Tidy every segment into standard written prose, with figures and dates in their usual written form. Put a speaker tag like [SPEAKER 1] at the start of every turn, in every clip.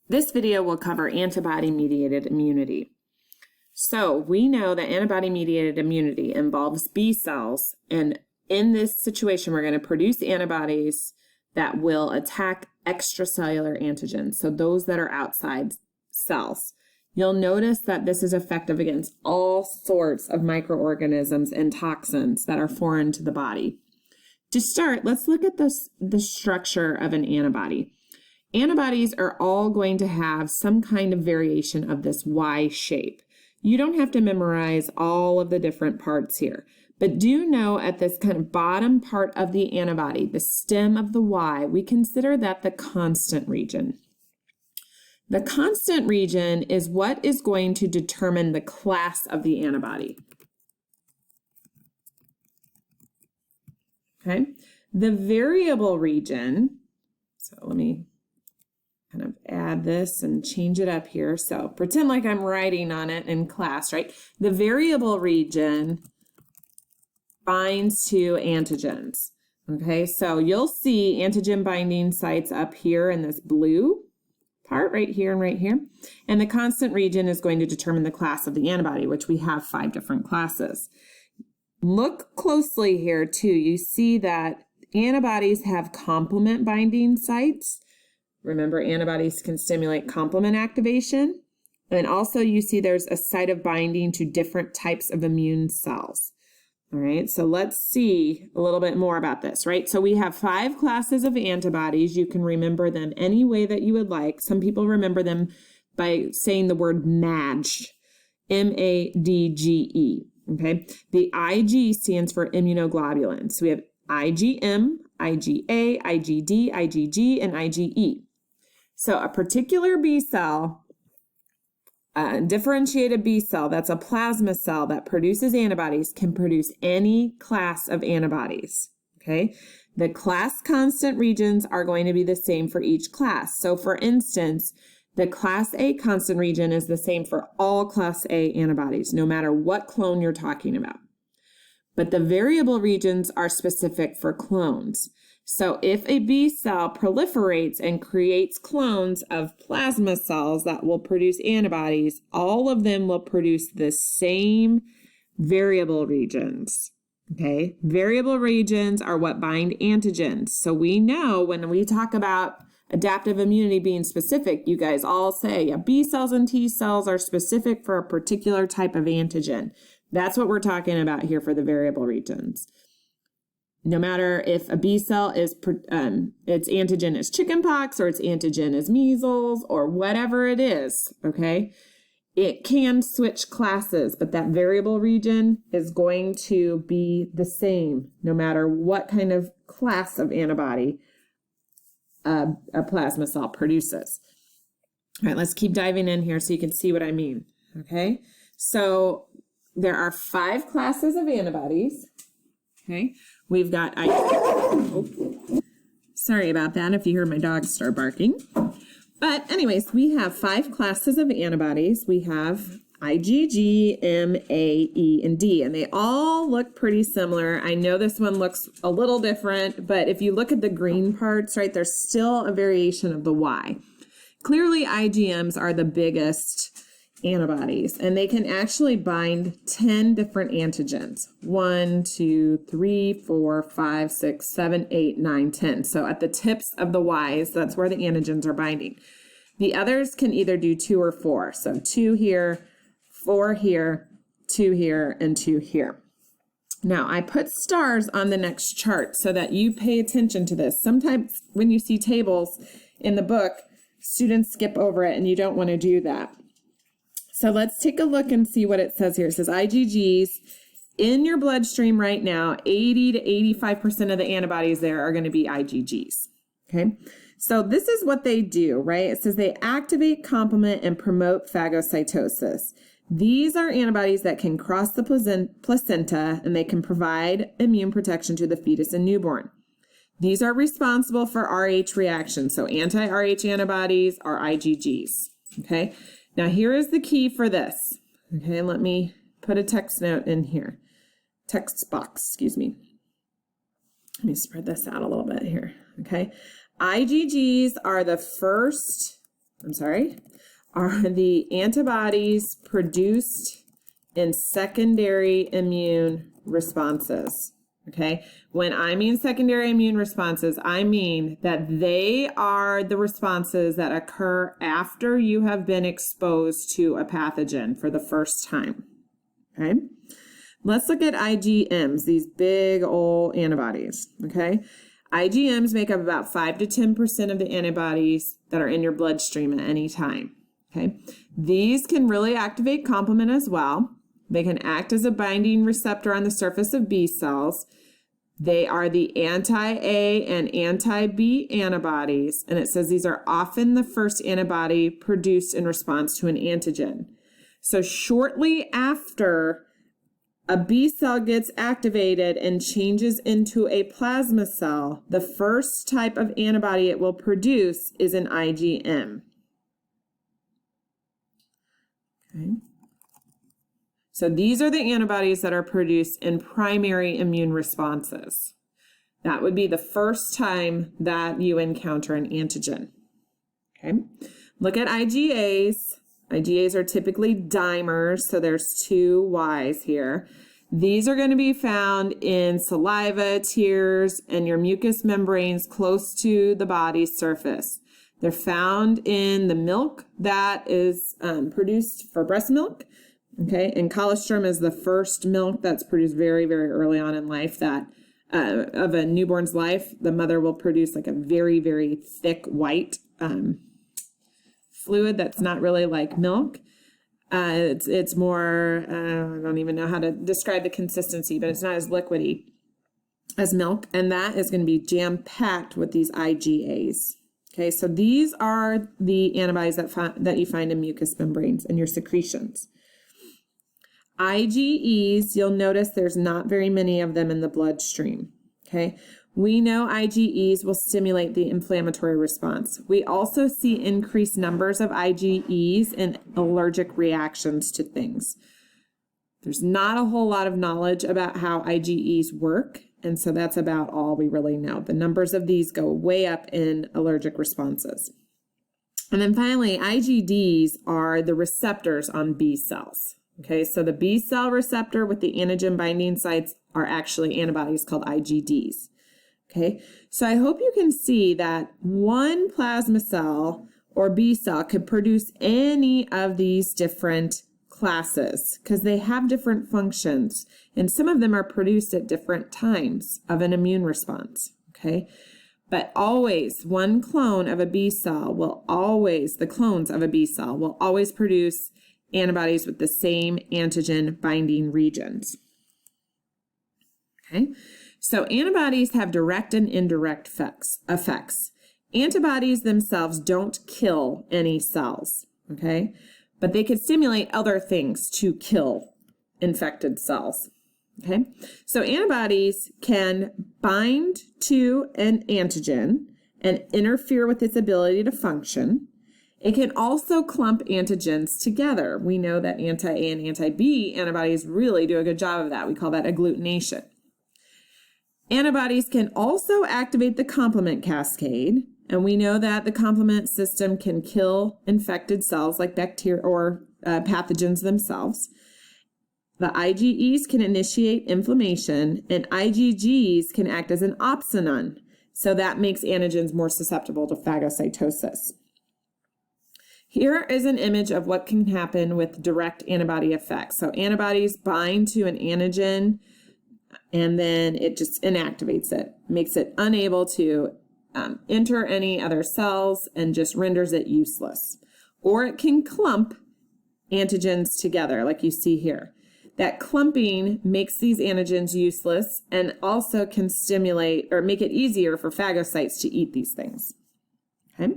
[SPEAKER 1] This video will cover antibody-mediated immunity. So we know that antibody-mediated immunity involves B cells, and in this situation, we're going to produce antibodies that will attack extracellular antigens, so those that are outside cells. You'll notice that this is effective against all sorts of microorganisms and toxins that are foreign to the body. To start, let's look at the structure of an antibody. Antibodies are all going to have some kind of variation of this Y shape. You don't have to memorize all of the different parts here, but do know at this kind of bottom part of the antibody, the stem of the Y, we consider that the constant region. The constant region is what is going to determine the class of the antibody. Okay, the variable region, so let me kind of add this and change it up here. So pretend like I'm writing on it in class, right? The variable region binds to antigens. Okay, so you'll see antigen binding sites up here in this blue part right here and right here. And the constant region is going to determine the class of the antibody, which we have 5 different classes. Look closely here too. You see that antibodies have complement binding sites. Remember, antibodies can stimulate complement activation. And also you see there's a site of binding to different types of immune cells. All right, so let's see a little bit more about this, right? So we have 5 classes of antibodies. You can remember them any way that you would like. Some people remember them by saying the word MADGE, M-A-D-G-E, okay? The IG stands for immunoglobulins. So we have IgM, IgA, IgD, IgG, and IgE. So a particular B cell, a differentiated B cell, that's a plasma cell that produces antibodies, can produce any class of antibodies, okay? The class constant regions are going to be the same for each class. So for instance, the class A constant region is the same for all class A antibodies, no matter what clone you're talking about. But the variable regions are specific for clones. So if a B cell proliferates and creates clones of plasma cells that will produce antibodies, all of them will produce the same variable regions. Okay, variable regions are what bind antigens. So we know when we talk about adaptive immunity being specific, you guys all say, yeah, B cells and T cells are specific for a particular type of antigen. That's what we're talking about here for the variable regions. No matter if a B cell is, its antigen is chickenpox or its antigen is measles or whatever it is, okay? It can switch classes, but that variable region is going to be the same no matter what kind of class of antibody a plasma cell produces. All right, let's keep diving in here so you can see what I mean, okay? So there are 5 classes of antibodies, okay? We've got, sorry about that if you hear my dog start barking. But anyways, we have 5 classes of antibodies. We have IgG, M, A, E, and D, and they all look pretty similar. I know this one looks a little different, but if you look at the green parts, right, there's still a variation of the Y. Clearly, IgMs are the biggest antibodies, and they can actually bind 10 different antigens. 1, 2, 3, 4, 5, 6, 7, 8, 9, 10. So at the tips of the Ys, that's where the antigens are binding. The others can either do 2 or 4. So 2 here, 4 here, 2 here, and 2 here. Now, I put stars on the next chart so that you pay attention to this. Sometimes when you see tables in the book, students skip over it, and you don't want to do that. So let's take a look and see what it says here. It says IgGs in your bloodstream right now, 80 to 85% of the antibodies there are going to be IgGs. Okay, so this is what they do, right? It says they activate, complement, and promote phagocytosis. These are antibodies that can cross the placenta, and they can provide immune protection to the fetus and newborn. These are responsible for Rh reactions. So anti-Rh antibodies are IgGs. Okay. Now here is the key for this. Okay, let me put a text note in here. Text box, excuse me. Let me spread this out a little bit here. Okay. IgGs are the first are the antibodies produced in secondary immune responses. Okay, when I mean secondary immune responses, I mean that they are the responses that occur after you have been exposed to a pathogen for the first time. Okay, let's look at IgMs, these big old antibodies. Okay, IgMs make up about 5 to 10% of the antibodies that are in your bloodstream at any time. Okay, these can really activate complement as well. They can act as a binding receptor on the surface of B cells. They are the anti-A and anti-B antibodies, and it says these are often the first antibody produced in response to an antigen. So shortly after a B cell gets activated and changes into a plasma cell, the first type of antibody it will produce is an IgM. Okay. So these are the antibodies that are produced in primary immune responses. That would be the first time that you encounter an antigen. Okay. Look at IgAs. IgAs are typically dimers, so there's 2 Y's here. These are going to be found in saliva, tears, and your mucous membranes close to the body's surface. They're found in the milk that is produced for breast milk. Okay, and colostrum is the first milk that's produced very, very early on in life that of a newborn's life. The mother will produce like a very, very thick white fluid that's not really like milk. It's more, I don't even know how to describe the consistency, but it's not as liquidy as milk. And that is going to be jam-packed with these IgAs. Okay, so these are the antibodies that you find in mucous membranes and your secretions. IgEs, you'll notice there's not very many of them in the bloodstream. Okay, we know IgEs will stimulate the inflammatory response. We also see increased numbers of IgEs in allergic reactions to things. There's not a whole lot of knowledge about how IgEs work, and so that's about all we really know. The numbers of these go way up in allergic responses. And then finally, IgDs are the receptors on B cells. Okay, so the B cell receptor with the antigen binding sites are actually antibodies called IgDs. Okay, so I hope you can see that one plasma cell or B cell could produce any of these different classes because they have different functions, and some of them are produced at different times of an immune response. Okay, but always one clone of a B cell will always, the clones of a B cell will always produce antibodies with the same antigen binding regions. Okay, so antibodies have direct and indirect effects. Antibodies themselves don't kill any cells, okay, but they could stimulate other things to kill infected cells. Okay, so antibodies can bind to an antigen and interfere with its ability to function. It can also clump antigens together. We know that anti-A and anti-B antibodies really do a good job of that. We call that agglutination. Antibodies can also activate the complement cascade, and we know that the complement system can kill infected cells like bacteria or pathogens themselves. The IgEs can initiate inflammation, and IgGs can act as an opsonin, so that makes antigens more susceptible to phagocytosis. Here is an image of what can happen with direct antibody effects. So antibodies bind to an antigen, and then it just inactivates it, makes it unable to enter any other cells, and just renders it useless. Or it can clump antigens together, like you see here. That clumping makes these antigens useless and also can stimulate or make it easier for phagocytes to eat these things. Okay.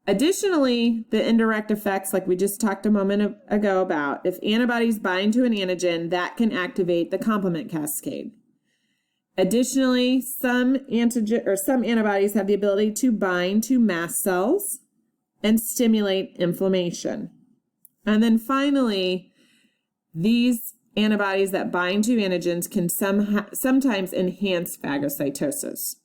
[SPEAKER 1] Additionally, the indirect effects, like we just talked a moment ago about, if antibodies bind to an antigen, that can activate the complement cascade. Additionally, some antibodies have the ability to bind to mast cells and stimulate inflammation. And then finally, these antibodies that bind to antigens can sometimes enhance phagocytosis.